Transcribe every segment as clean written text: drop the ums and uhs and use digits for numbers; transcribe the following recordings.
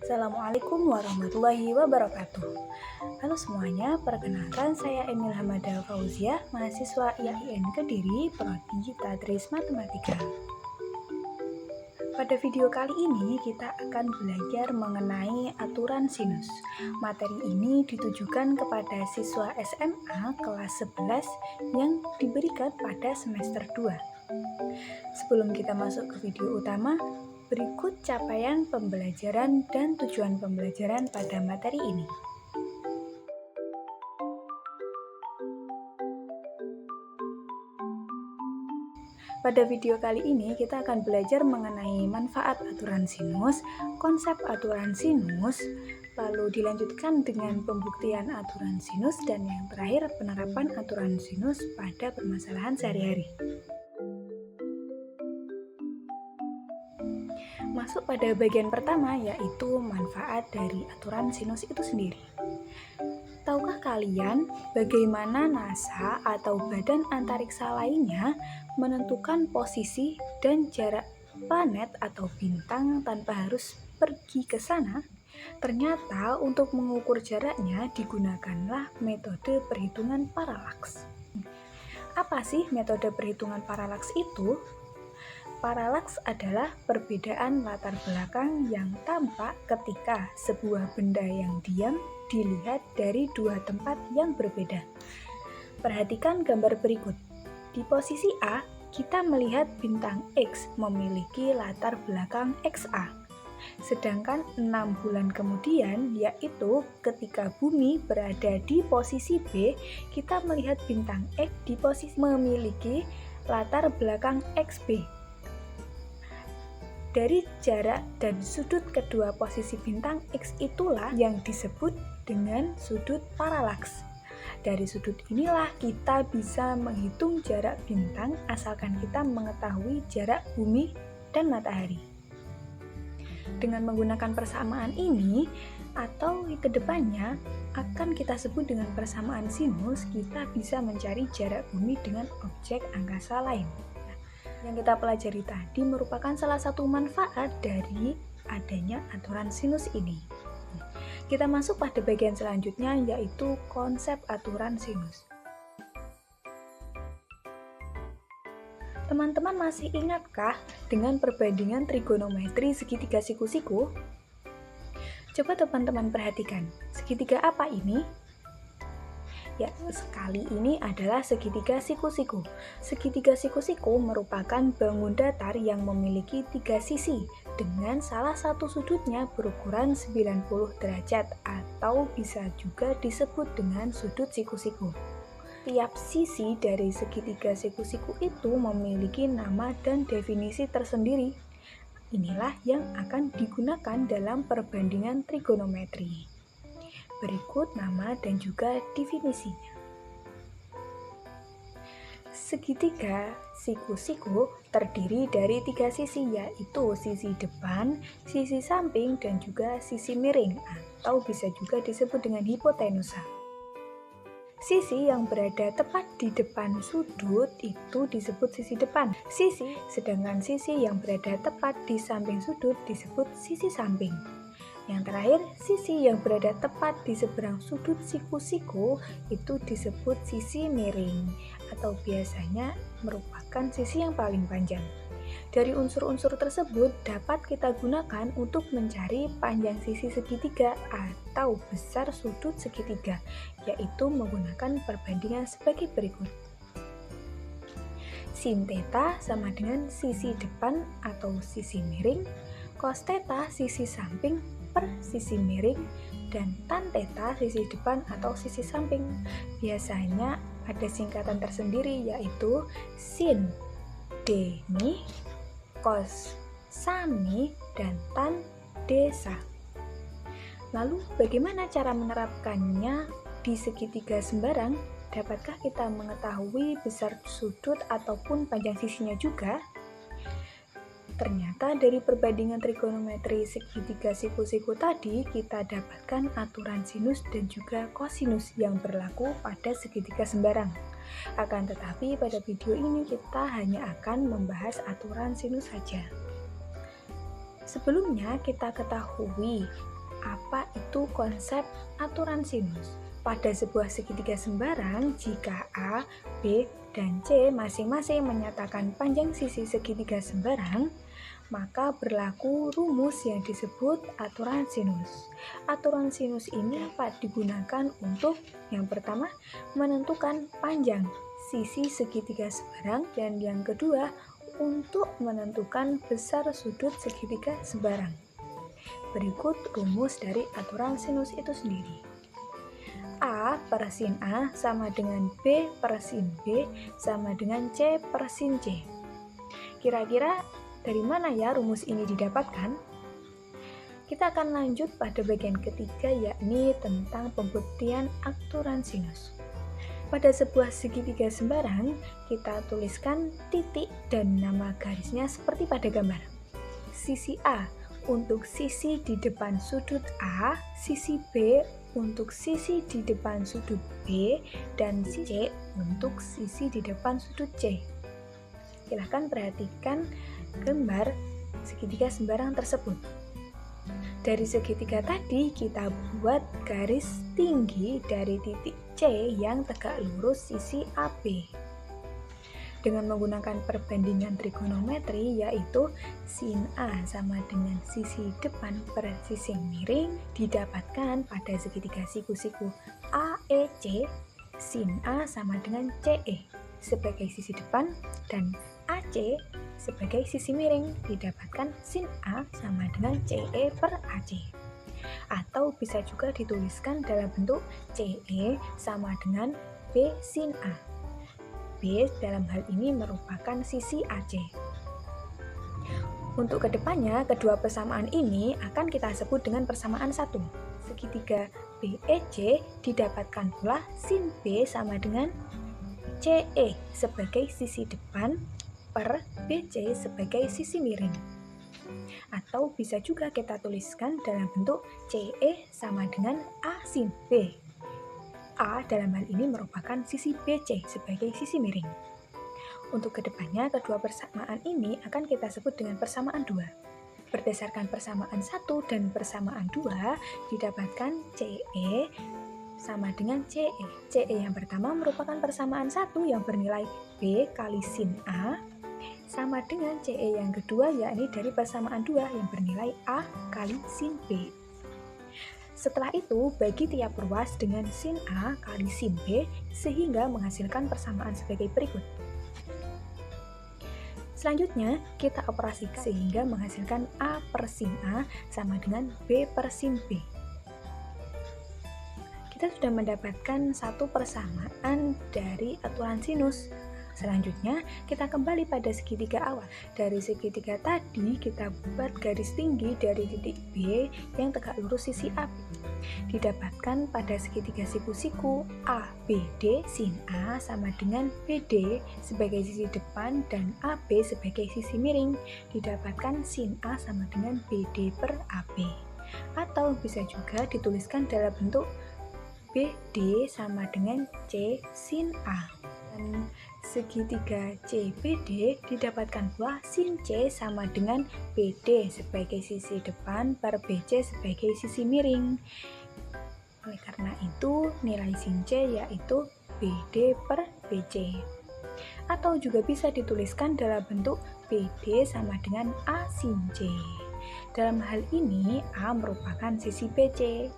Assalamualaikum warahmatullahi wabarakatuh. Halo semuanya, perkenalkan saya Emil Hamada Fauzia, mahasiswa IAIN Kediri, Prodi Tadris Matematika. Pada video kali ini kita akan belajar mengenai aturan sinus. Materi ini ditujukan kepada siswa SMA kelas 11 yang diberikan pada semester 2. Sebelum kita masuk ke video utama, berikut capaian pembelajaran dan tujuan pembelajaran pada materi ini. Pada video kali ini kita akan belajar mengenai manfaat aturan sinus, konsep aturan sinus, lalu dilanjutkan dengan pembuktian aturan sinus, dan yang terakhir penerapan aturan sinus pada permasalahan sehari-hari. Masuk pada bagian pertama, yaitu manfaat dari aturan sinus itu sendiri. Tahukah kalian bagaimana NASA atau badan antariksa lainnya menentukan posisi dan jarak planet atau bintang tanpa harus pergi ke sana? Ternyata untuk mengukur jaraknya digunakanlah metode perhitungan paralaks. Apa sih metode perhitungan paralaks itu? Paralaks adalah perbedaan latar belakang yang tampak ketika sebuah benda yang diam dilihat dari dua tempat yang berbeda. Perhatikan gambar berikut. Di posisi A, kita melihat bintang X memiliki latar belakang XA. Sedangkan 6 bulan kemudian, yaitu ketika bumi berada di posisi B, kita melihat bintang X di posisi memiliki latar belakang XB. Dari jarak dan sudut kedua posisi bintang X itulah yang disebut dengan sudut paralaks. Dari sudut inilah kita bisa menghitung jarak bintang asalkan kita mengetahui jarak bumi dan matahari. Dengan menggunakan persamaan ini atau kedepannya akan kita sebut dengan persamaan sinus, kita bisa mencari jarak bumi dengan objek angkasa lain. Yang kita pelajari tadi merupakan salah satu manfaat dari adanya aturan sinus ini. Kita masuk pada bagian selanjutnya, yaitu konsep aturan sinus. Teman-teman masih ingatkah dengan perbandingan trigonometri segitiga siku-siku? Coba teman-teman perhatikan, segitiga apa ini? Ya, sekali ini adalah segitiga siku-siku. Segitiga siku-siku merupakan bangun datar yang memiliki 3 sisi dengan salah satu sudutnya berukuran 90 derajat atau bisa juga disebut dengan sudut siku-siku. Tiap sisi dari segitiga siku-siku itu memiliki nama dan definisi tersendiri. Inilah yang akan digunakan dalam perbandingan trigonometri. Berikut nama dan juga definisinya. Segitiga siku-siku terdiri dari 3 sisi, yaitu sisi depan, sisi samping, dan juga sisi miring, atau bisa juga disebut dengan hipotenusa. Sisi yang berada tepat di depan sudut itu disebut sisi depan. Sedangkan sisi yang berada tepat di samping sudut disebut sisi samping. Yang terakhir, sisi yang berada tepat di seberang sudut siku-siku itu disebut sisi miring atau biasanya merupakan sisi yang paling panjang. Dari unsur-unsur tersebut dapat kita gunakan untuk mencari panjang sisi segitiga atau besar sudut segitiga, yaitu menggunakan perbandingan sebagai berikut. Sin theta sama dengan sisi depan atau sisi miring, cos theta sisi samping per sisi miring, dan tan theta sisi depan atau sisi samping. Biasanya ada singkatan tersendiri, yaitu sin d mi, cos sa mi, dan tan d sa. Lalu bagaimana cara menerapkannya di segitiga sembarang? Dapatkah kita mengetahui besar sudut ataupun panjang sisinya juga? Ternyata dari perbandingan trigonometri segitiga siku-siku tadi, kita dapatkan aturan sinus dan juga kosinus yang berlaku pada segitiga sembarang. Akan tetapi pada video ini kita hanya akan membahas aturan sinus saja. Sebelumnya kita ketahui apa itu konsep aturan sinus. Pada sebuah segitiga sembarang, jika A, B, dan C masing-masing menyatakan panjang sisi segitiga sembarang, maka berlaku rumus yang disebut aturan sinus. Aturan sinus ini dapat digunakan untuk yang pertama menentukan panjang sisi segitiga sembarang, dan yang kedua untuk menentukan besar sudut segitiga sembarang. Berikut rumus dari aturan sinus itu sendiri. A per sin A sama dengan B per sin B sama dengan C per sin C. Kira-kira dari mana ya rumus ini didapatkan? Kita akan lanjut pada bagian ketiga, yakni tentang pembuktian aturan sinus. Pada sebuah segitiga sembarang, kita tuliskan titik dan nama garisnya seperti pada gambar. Sisi A untuk sisi di depan sudut A, sisi B untuk sisi di depan sudut B, dan sisi C untuk sisi di depan sudut C. Silahkan perhatikan gambar segitiga sembarang tersebut. Dari segitiga tadi kita buat garis tinggi dari titik C yang tegak lurus sisi AB. Dengan menggunakan perbandingan trigonometri, yaitu sin A sama dengan sisi depan per sisi miring, didapatkan pada segitiga siku-siku AEC, sin A sama dengan CE sebagai sisi depan, dan AC sebagai sisi miring, didapatkan sin A sama dengan CE per AC. Atau bisa juga dituliskan dalam bentuk CE sama dengan B sin A. B dalam hal ini merupakan sisi AC. Untuk kedepannya, kedua persamaan ini akan kita sebut dengan persamaan 1. Segitiga BEC didapatkan pula sin B sama dengan CE sebagai sisi depan per BC sebagai sisi miring. Atau bisa juga kita tuliskan dalam bentuk CE sama dengan A sin B. A dalam hal ini merupakan sisi BC sebagai sisi miring. Untuk kedepannya, kedua persamaan ini akan kita sebut dengan persamaan 2. Berdasarkan persamaan 1 dan persamaan 2, didapatkan CE sama dengan CE. CE yang pertama merupakan persamaan 1 yang bernilai B kali sin A, sama dengan CE yang kedua, yakni dari persamaan 2 yang bernilai A kali sin B. Setelah itu, bagi tiap ruas dengan sin A kali sin B sehingga menghasilkan persamaan sebagai berikut. Selanjutnya, kita operasikan sehingga menghasilkan A per sin A sama dengan B per sin B. Kita sudah mendapatkan satu persamaan dari aturan sinus. Selanjutnya, kita kembali pada segitiga awal. Dari segitiga tadi, kita buat garis tinggi dari titik B yang tegak lurus sisi AB. Didapatkan pada segitiga siku-siku ABD sin A sama dengan BD sebagai sisi depan dan AB sebagai sisi miring. Didapatkan sin A sama dengan BD per AB. Atau bisa juga dituliskan dalam bentuk BD sama dengan C sin A. Dan segitiga CBD didapatkan pula sin C sama dengan BD sebagai sisi depan per BC sebagai sisi miring. Oleh karena itu, nilai sin C yaitu BD per BC. Atau juga bisa dituliskan dalam bentuk BD sama dengan A sin C. Dalam hal ini, A merupakan sisi BC.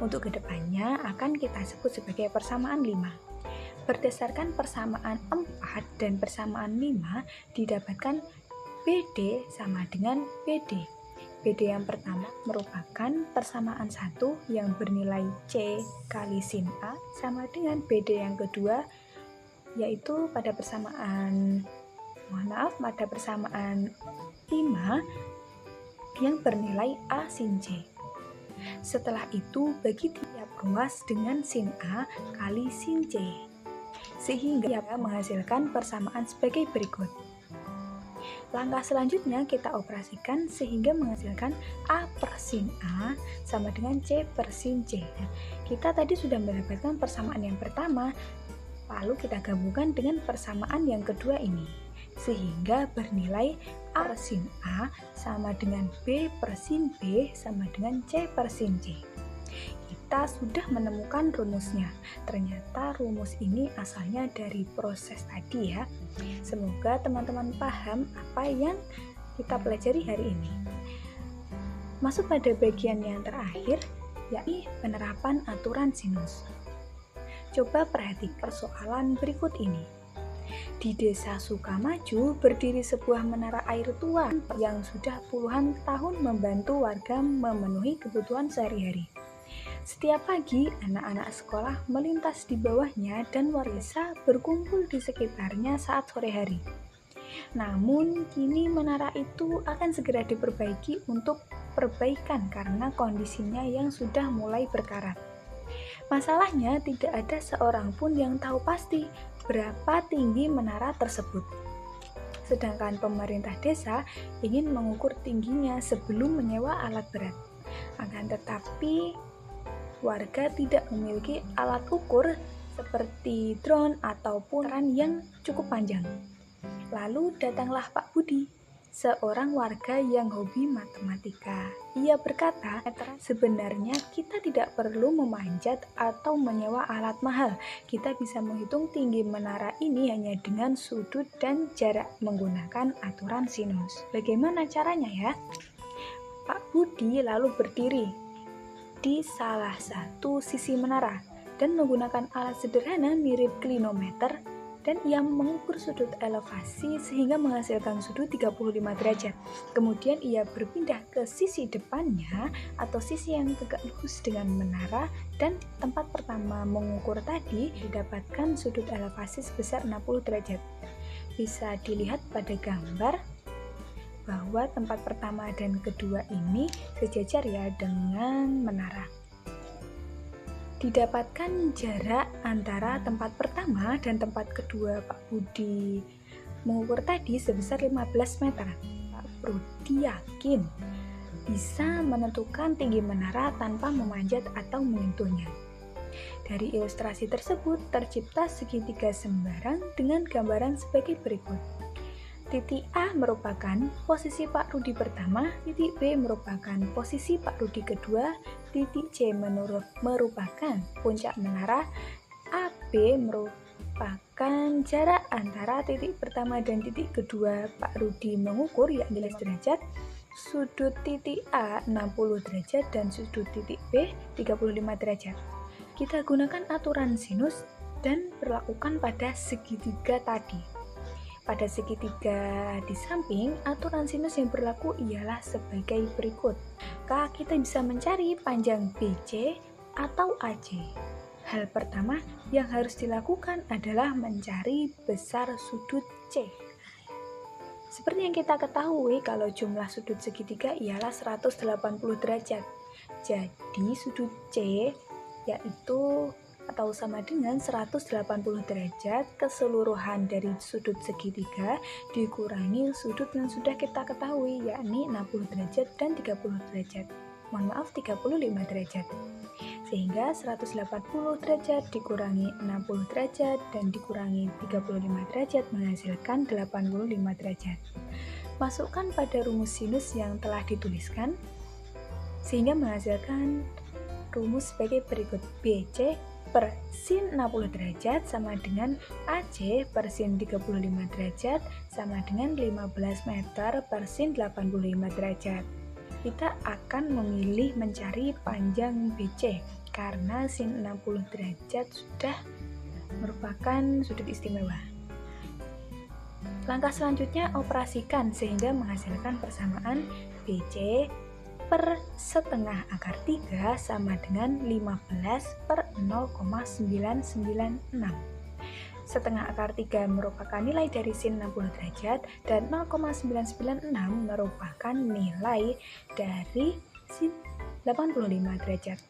Untuk kedepannya akan kita sebut sebagai persamaan 5. Berdasarkan persamaan 4 dan persamaan 5, didapatkan BD sama dengan BD. BD yang pertama merupakan persamaan 1 yang bernilai C kali sin A sama dengan BD yang kedua, yaitu pada persamaan 5 yang bernilai A sin C. Setelah itu, bagi tiap ruas dengan sin A kali sin C, sehingga menghasilkan persamaan sebagai berikut. Langkah selanjutnya kita operasikan sehingga menghasilkan A per sin A sama dengan C per sin C. Kita tadi sudah mendapatkan persamaan yang pertama, lalu kita gabungkan dengan persamaan yang kedua ini, sehingga bernilai A per sin A sama dengan B per sin B sama dengan C per sin C. Kita sudah menemukan rumusnya. Ternyata rumus ini asalnya dari proses tadi ya. Semoga teman-teman paham apa yang kita pelajari hari ini. Masuk pada bagian yang terakhir, yakni penerapan aturan sinus. Coba perhatikan persoalan berikut ini. Di Desa Sukamaju berdiri sebuah menara air tua yang sudah puluhan tahun membantu warga memenuhi kebutuhan sehari-hari. Setiap pagi, anak-anak sekolah melintas di bawahnya dan warga berkumpul di sekitarnya saat sore hari. Namun, kini menara itu akan segera diperbaiki untuk perbaikan karena kondisinya yang sudah mulai berkarat. Masalahnya, tidak ada seorang pun yang tahu pasti berapa tinggi menara tersebut. Sedangkan pemerintah desa ingin mengukur tingginya sebelum menyewa alat berat. Akan tetapi, warga tidak memiliki alat ukur seperti drone ataupun ran yang cukup panjang. Lalu datanglah Pak Budi, seorang warga yang hobi matematika. Ia berkata, sebenarnya kita tidak perlu memanjat atau menyewa alat mahal. Kita bisa menghitung tinggi menara ini hanya dengan sudut dan jarak menggunakan aturan sinus. Bagaimana caranya ya? Pak Budi lalu berdiri di salah satu sisi menara dan menggunakan alat sederhana mirip klinometer, dan ia mengukur sudut elevasi sehingga menghasilkan sudut 35 derajat. Kemudian ia berpindah ke sisi depannya atau sisi yang tegak lurus dengan menara, dan tempat pertama mengukur tadi didapatkan sudut elevasi sebesar 60 derajat. Bisa dilihat pada gambar bahwa tempat pertama dan kedua ini sejajar ya dengan menara. Didapatkan jarak antara tempat pertama dan tempat kedua Pak Budi mengukur tadi sebesar 15 meter. Pak Budi yakin bisa menentukan tinggi menara tanpa memanjat atau menyentuhnya. Dari ilustrasi tersebut tercipta segitiga sembarang dengan gambaran sebagai berikut. Titik A merupakan posisi Pak Rudi pertama, titik B merupakan posisi Pak Rudi kedua, titik C merupakan puncak menara, AB merupakan jarak antara titik pertama dan titik kedua Pak Rudi mengukur yakni 15 derajat, sudut titik A 60 derajat dan sudut titik B 35 derajat. Kita gunakan aturan sinus dan berlakukan pada segitiga tadi. Pada segitiga di samping, aturan sinus yang berlaku ialah sebagai berikut. Kita bisa mencari panjang BC atau AC. Hal pertama yang harus dilakukan adalah mencari besar sudut C. Seperti yang kita ketahui, kalau jumlah sudut segitiga ialah 180 derajat. Jadi sudut C yaitu atau sama dengan 180 derajat keseluruhan dari sudut segitiga dikurangi sudut yang sudah kita ketahui yakni 60 derajat dan 30 derajat. 35 derajat. Sehingga 180 derajat dikurangi 60 derajat dan dikurangi 35 derajat menghasilkan 85 derajat. Masukkan pada rumus sinus yang telah dituliskan sehingga menghasilkan rumus sebagai berikut. BC per sin 60 derajat sama dengan AC per sin 35 derajat sama dengan 15 meter per sin 85 derajat. Kita akan memilih mencari panjang BC karena sin 60 derajat sudah merupakan sudut istimewa. Langkah selanjutnya operasikan sehingga menghasilkan persamaan BC per setengah akar 3 sama dengan 15 per 0,996. Setengah akar 3 merupakan nilai dari sin 60 derajat dan 0,996 merupakan nilai dari sin 85 derajat.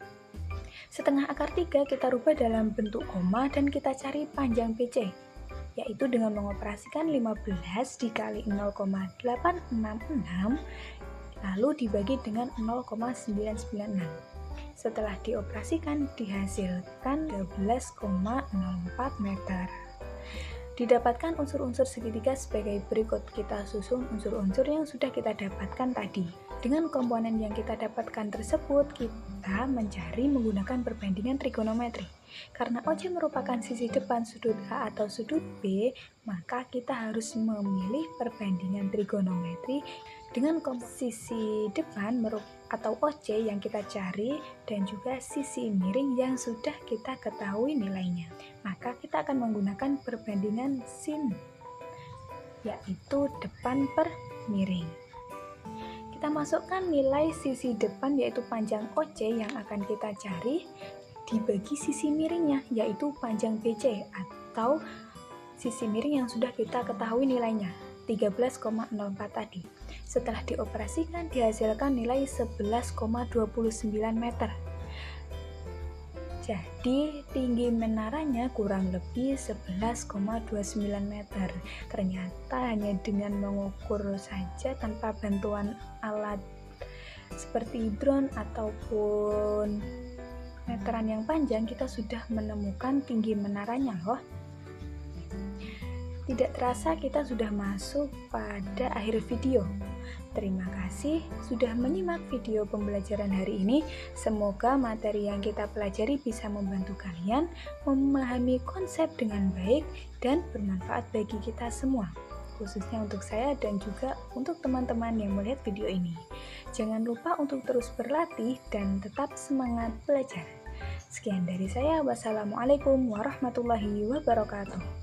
Setengah akar 3 kita rubah dalam bentuk koma dan kita cari panjang BC, yaitu dengan mengoperasikan 15 dikali 0,866 lalu dibagi dengan 0,996. Setelah dioperasikan dihasilkan 13,04 meter. Didapatkan unsur-unsur segitiga sebagai berikut. Kita susun unsur-unsur yang sudah kita dapatkan tadi. Dengan komponen yang kita dapatkan tersebut, kita mencari menggunakan perbandingan trigonometri. Karena OC merupakan sisi depan sudut A atau sudut B, maka kita harus memilih perbandingan trigonometri dengan sisi depan atau OC yang kita cari dan juga sisi miring yang sudah kita ketahui nilainya. Maka kita akan menggunakan perbandingan sin, yaitu depan per miring. Kita masukkan nilai sisi depan yaitu panjang OC yang akan kita cari dibagi sisi miringnya yaitu panjang BC atau sisi miring yang sudah kita ketahui nilainya 13,04 tadi. Setelah dioperasikan dihasilkan nilai 11,29 meter. Jadi tinggi menaranya kurang lebih 11,29 meter. Ternyata hanya dengan mengukur saja tanpa bantuan alat seperti drone ataupun meteran yang panjang, kita sudah menemukan tinggi menaranya loh. Tidak terasa kita sudah masuk pada akhir video. Terima kasih sudah menyimak video pembelajaran hari ini. Semoga materi yang kita pelajari bisa membantu kalian memahami konsep dengan baik dan bermanfaat bagi kita semua, khususnya untuk saya dan juga untuk teman-teman yang melihat video ini. Jangan lupa untuk terus berlatih dan tetap semangat belajar. Sekian dari saya. Wassalamualaikum warahmatullahi wabarakatuh.